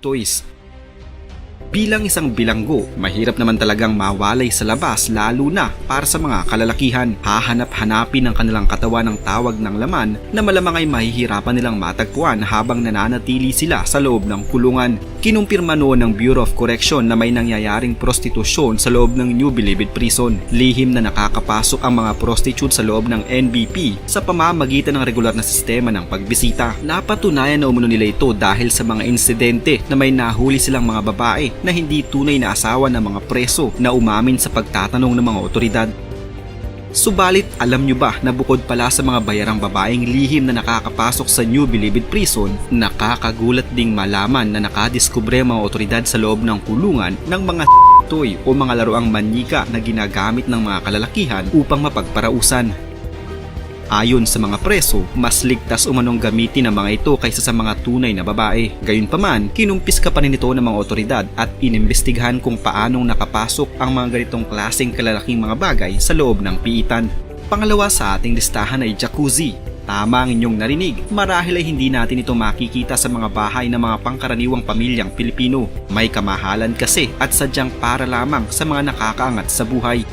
toys. Bilang isang bilanggo, mahirap naman talagang mawalay sa labas lalo na para sa mga kalalakihan. Hahanap-hanapin ang kanilang katawan ng tawag ng laman na malamang ay mahihirapan nilang matagpuan habang nananatili sila sa loob ng kulungan. Kinumpirma noon ng Bureau of Correction na may nangyayaring prostitusyon sa loob ng New Bilibid Prison. Lihim na nakakapasok ang mga prostitute sa loob ng NBP sa pamamagitan ng regular na sistema ng pagbisita. Napatunayan na umano nila ito dahil sa mga insidente na may nahuli silang mga babae na hindi tunay na asawa ng mga preso na umamin sa pagtatanong ng mga otoridad. Subalit alam nyo ba na bukod pala sa mga bayarang babaeng lihim na nakakapasok sa New Bilibid Prison, nakakagulat ding malaman na nakadiskubre ang mga otoridad sa loob ng kulungan ng mga toy o mga laruang manyika na ginagamit ng mga kalalakihan upang mapagparausan. Ayon sa mga preso, mas ligtas umanong gamitin ang mga ito kaysa sa mga tunay na babae. Gayunpaman, kinumpiska pa rin ito ng mga otoridad at inimbestigahan kung paanong nakapasok ang mga ganitong klaseng kalalaking mga bagay sa loob ng piitan. Pangalawa sa ating listahan ay jacuzzi. Tama ang inyong narinig, marahil ay hindi natin ito makikita sa mga bahay ng mga pangkaraniwang pamilyang Pilipino. May kamahalan kasi at sadyang para lamang sa mga nakakaangat sa buhay.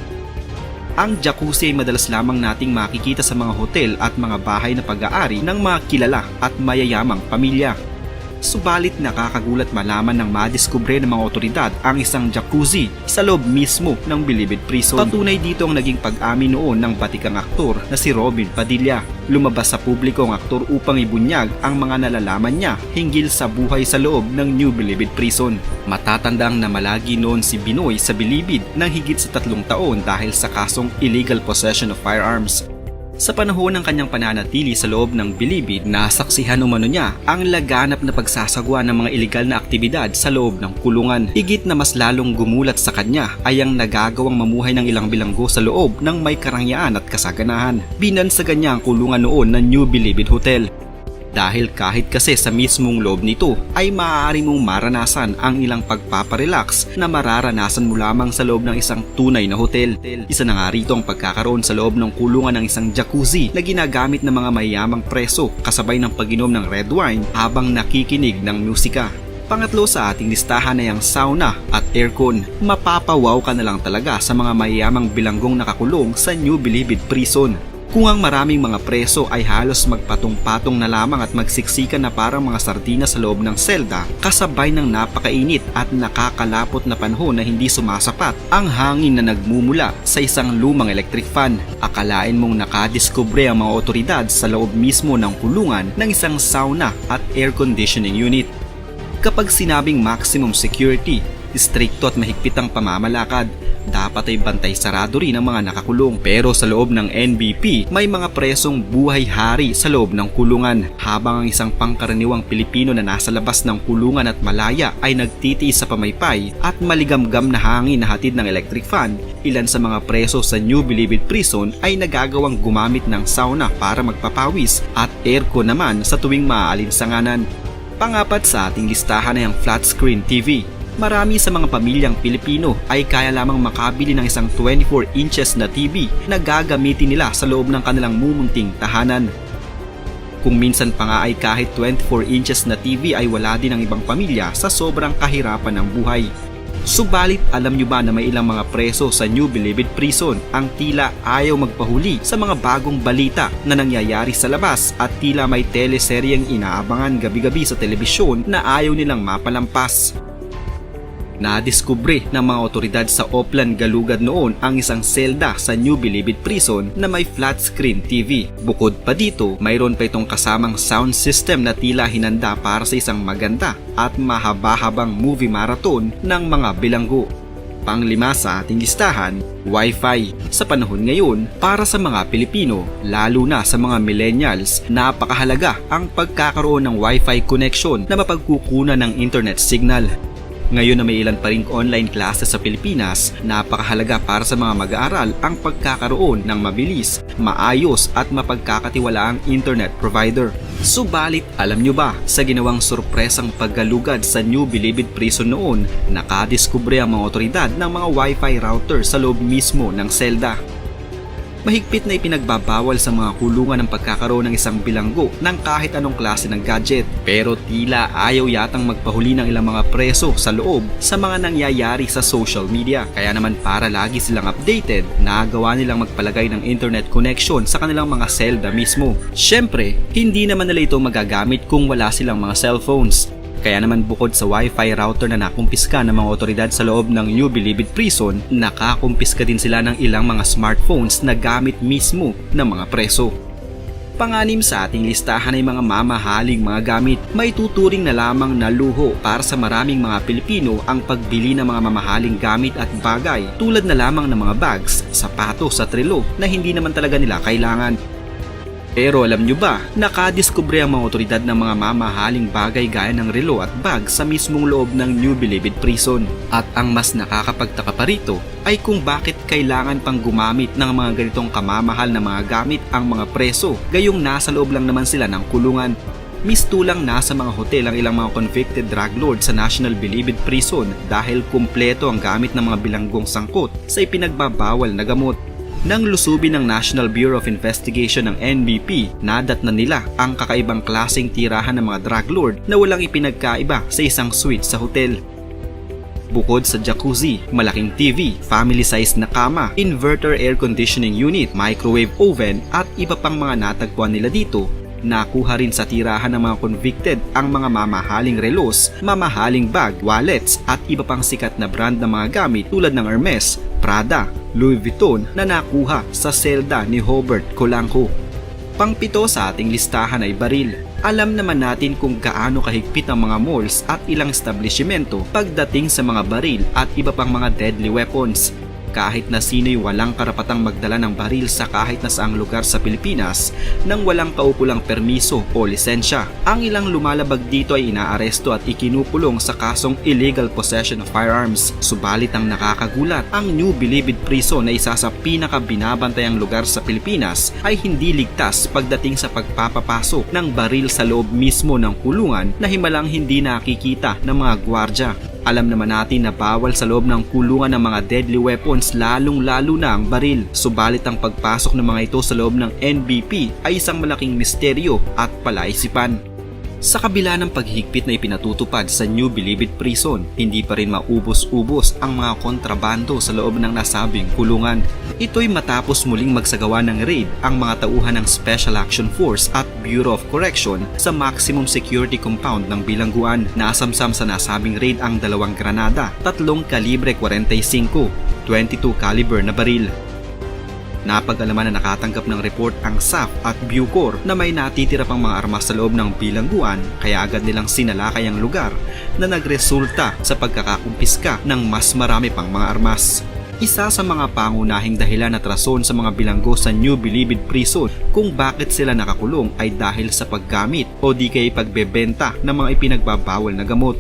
Ang jacuzzi ay madalas lamang nating makikita sa mga hotel at mga bahay na pag-aari ng mga kilala at mayayamang pamilya. Subalit nakakagulat malaman ng madiskubre ng mga otoridad ang isang jacuzzi sa loob mismo ng Bilibid Prison. Patunay dito ang naging pag-amin noon ng batikang aktor na si Robin Padilla. Lumabas sa publiko ang aktor upang ibunyag ang mga nalalaman niya hinggil sa buhay sa loob ng New Bilibid Prison. Matatandang na malagi noon si Binoy sa Bilibid ng higit sa 3 taon dahil sa kasong illegal possession of firearms. Sa panahon ng kanyang pananatili sa loob ng Bilibid, nasaksihan umano niya ang laganap na pagsasagwa ng mga ilegal na aktibidad sa loob ng kulungan. Higit na mas lalong gumulat sa kanya ay ang nagagawang mamuhay ng ilang bilanggo sa loob ng may karangyaan at kasaganahan. Binansagan niya ang kulungan noon ng New Bilibid Hotel. Dahil kahit kasi sa mismong loob nito ay maaari mong maranasan ang ilang pagpaparelax na mararanasan mo lamang sa loob ng isang tunay na hotel. Isa na nga rito ang pagkakaroon sa loob ng kulungan ng isang jacuzzi na ginagamit ng mga mayamang preso kasabay ng pag-inom ng red wine habang nakikinig ng musika. Pangatlo sa ating listahan ay ang sauna at aircon. Mapapawaw ka na lang talaga sa mga mayamang bilanggong nakakulong sa New Bilibid Prison. Kung ang maraming mga preso ay halos magpatong-patong na lamang at magsiksikan na parang mga sardina sa loob ng selda, kasabay ng napakainit at nakakalapot na panahon na hindi sumasapat ang hangin na nagmumula sa isang lumang electric fan. Akalain mong nakadiskubre ang mga otoridad sa loob mismo ng kulungan ng isang sauna at air conditioning unit. Kapag sinabing maximum security, stricto at mahigpit ang pamamalakad, dapat ay bantay sarado rin ang mga nakakulong. Pero sa loob ng NBP, may mga presong buhay-hari sa loob ng kulungan. Habang ang isang pangkaraniwang Pilipino na nasa labas ng kulungan at malaya ay nagtitiis sa pamaypay at maligamgam na hangin na hatid ng electric fan, ilan sa mga preso sa New Bilibid Prison ay nagagawang gumamit ng sauna para magpapawis at aircon naman sa tuwing maaalinsanganan. Pangapat sa ating listahan ay ang flat screen TV. Marami sa mga pamilyang Pilipino ay kaya lamang makabili ng isang 24 inches na TV na gagamitin nila sa loob ng kanilang mumunting tahanan. Kung minsan pa nga ay kahit 24 inches na TV ay wala din ang ibang pamilya sa sobrang kahirapan ng buhay. Subalit alam nyo ba na may ilang mga preso sa New Bilibid Prison ang tila ayaw magpahuli sa mga bagong balita na nangyayari sa labas at tila may teleseryeng inaabangan gabi-gabi sa telebisyon na ayaw nilang mapalampas. Nadiskubre ng mga otoridad sa Oplan Galugad noon ang isang selda sa New Bilibid Prison na may flat screen TV. Bukod pa dito, mayroon pa itong kasamang sound system na tila hinanda para sa isang maganda at mahaba-habang movie marathon ng mga bilanggo. Panglima sa ating listahan, Wi-Fi. Sa panahon ngayon, para sa mga Pilipino, lalo na sa mga millennials, napakahalaga ang pagkakaroon ng Wi-Fi connection na mapagkukunan ng internet signal. Ngayon na may ilan pa ring online classes sa Pilipinas, napakahalaga para sa mga mag-aaral ang pagkakaroon ng mabilis, maayos at mapagkakatiwalaang internet provider. Subalit, alam nyo ba, sa ginawang sorpresang paggalugad sa New Bilibid Prison noon, nakadiskubre ang mga otoridad ng mga Wi-Fi router sa loob mismo ng selda. Mahigpit na ipinagbabawal sa mga kulungan ang pagkakaroon ng isang bilanggo ng kahit anong klase ng gadget. Pero tila ayaw yatang magpahuli ng ilang mga preso sa loob sa mga nangyayari sa social media. Kaya naman para lagi silang updated, nagawa nilang magpalagay ng internet connection sa kanilang mga selda mismo. Syempre, hindi naman nila ito magagamit kung wala silang mga cellphones. Kaya naman bukod sa wifi router na nakumpiska ng mga otoridad sa loob ng New Bilibid Prison, nakakumpiska din sila ng ilang mga smartphones na gamit mismo ng mga preso. Panganim sa ating listahan ay mga mamahaling mga gamit. May tuturing na lamang na luho para sa maraming mga Pilipino ang pagbili ng mga mamahaling gamit at bagay tulad na lamang ng mga bags, sapatos at relo na hindi naman talaga nila kailangan. Pero alam nyo ba, nakadiskubre ang mga otoridad ng mga mamahaling bagay gaya ng relo at bag sa mismong loob ng New Bilibid Prison. At ang mas nakakapagtaka pa rito ay kung bakit kailangan pang gumamit ng mga ganitong kamamahal na mga gamit ang mga preso, gayong nasa loob lang naman sila ng kulungan. Mistulang nasa mga hotel ang ilang mga convicted drug lord sa National Bilibid Prison dahil kumpleto ang gamit ng mga bilanggong sangkot sa ipinagbabawal na gamot. Nang lusubin ng National Bureau of Investigation ng NBP, nadatnan nila ang kakaibang klaseng tirahan ng mga drug lord na walang ipinagkaiba sa isang suite sa hotel. Bukod sa jacuzzi, malaking TV, family-sized na kama, inverter air conditioning unit, microwave oven at iba pang mga natagpuan nila dito, nakuha rin sa tirahan ng mga convicted ang mga mamahaling relos, mamahaling bag, wallets at iba pang sikat na brand ng mga gamit tulad ng Hermes, Prada, Louis Vuitton na nakuha sa selda ni Hobert Colanco. Pangpito sa ating listahan ay baril. Alam naman natin kung gaano kahigpit ang mga malls at ilang establishmento pagdating sa mga baril at iba pang mga deadly weapons. Kahit na sino'y walang karapatang magdala ng baril sa kahit na saang lugar sa Pilipinas nang walang kaukulang permiso o lisensya. Ang ilang lumalabag dito ay inaaresto at ikinupulong sa kasong illegal possession of firearms. Subalit ang nakakagulat, ang New Bilibid Prison na isa sa pinakabinabantayang lugar sa Pilipinas ay hindi ligtas pagdating sa pagpapapasok ng baril sa loob mismo ng kulungan na himalang hindi nakikita ng mga gwardya. Alam naman natin na bawal sa loob ng kulungan ng mga deadly weapons lalong-lalo na ang baril. Subalit ang pagpasok ng mga ito sa loob ng NBP ay isang malaking misteryo at palaisipan. Sa kabila ng paghigpit na ipinatutupad sa New Bilibid Prison, hindi pa rin maubos-ubos ang mga kontrabando sa loob ng nasabing kulungan. Ito'y matapos muling magsagawa ng raid ang mga tauhan ng Special Action Force at Bureau of Correction sa maximum security compound ng bilangguan. Nasamsam sa nasabing raid ang 2 granada, 3 kalibre 45, 22 caliber na baril. Napag-alaman na nakatanggap ng report ang SAF at Bucor na may natitira pang mga armas sa loob ng bilangguan, kaya agad nilang sinalakay ang lugar na nagresulta sa pagkakakumpiska ng mas marami pang mga armas. Isa sa mga pangunahing dahilan at rason sa mga bilanggo sa New Bilibid Prison kung bakit sila nakakulong ay dahil sa paggamit o di kaya pagbebenta ng mga ipinagbabawal na gamot.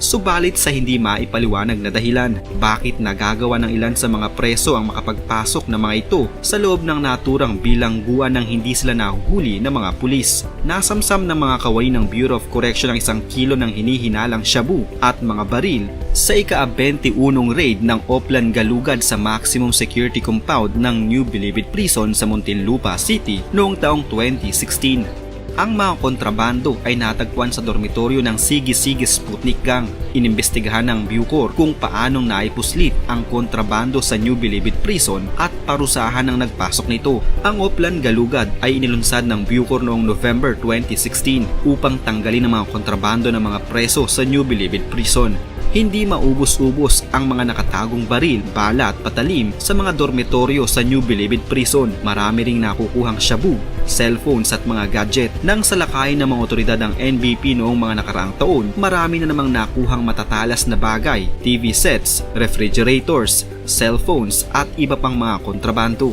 Subalit sa hindi maipaliwanag na dahilan, bakit nagagawa ng ilan sa mga preso ang makapagpasok ng mga ito sa loob ng naturang bilangguan nang hindi sila nahuhuli ng mga pulis. Nasamsam ng mga kaway ng Bureau of Correction ang 1 kilo ng hinihinalang shabu at mga baril sa ika-21 raid ng Oplan Galugad sa maximum security compound ng New Bilibid Prison sa Muntinlupa City noong taong 2016. Ang mga kontrabando ay natagpuan sa dormitoryo ng Sige-Sige Sputnik Gang. Inimbestigahan ng Bucor kung paanong naipuslit ang kontrabando sa New Bilibid Prison at parusahan ng nagpasok nito. Ang Oplan Galugad ay inilunsad ng Bucor noong November 2016 upang tanggalin ang mga kontrabando ng mga preso sa New Bilibid Prison. Hindi maubos-ubos ang mga nakatagong baril, bala at patalim sa mga dormitoryo sa New Bilibid Prison. Marami ring nakukuhang shabu, cellphones at mga gadget. Nang salakayin ng mga otoridad ng NBP noong mga nakaraang taon, marami na namang nakuhang matatalas na bagay, TV sets, refrigerators, cellphones at iba pang mga kontrabando.